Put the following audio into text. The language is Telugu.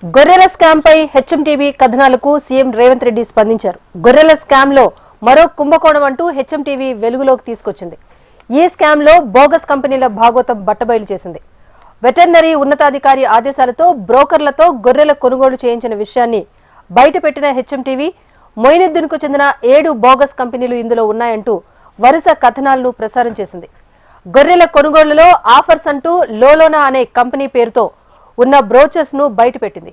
గొర్రెల స్కామ్ పై హెచ్ఎంటీవీ కథనాలకు సీఎం రేవంత్ రెడ్డి స్పందించారు. గొర్రెల స్కామ్ లో మరో కుంభకోణం అంటూ హెచ్ఎంటీవీ వెలుగులోకి తీసుకొచ్చింది. ఈ స్కామ్ లో బోగస్ కంపెనీల భాగోతం బట్టబయలు చేసింది. వెటర్నరీ ఉన్నతాధికారి ఆదేశాలతో బ్రోకర్లతో గొర్రెల కొనుగోలు చేయించిన విషయాన్ని బయటపెట్టిన హెచ్ఎంటీవీ మొయినుద్దీన్ కు చెందిన 7 బోగస్ కంపెనీలు ఇందులో ఉన్నాయంటూ వరుస కథనాలను ప్రసారం చేసింది. గొర్రెల కొనుగోలులో ఆఫర్స్ అంటూ లోలోనా అనే కంపెనీ పేరుతో ఉన్న బ్రోచర్స్ ను బయటపెట్టింది.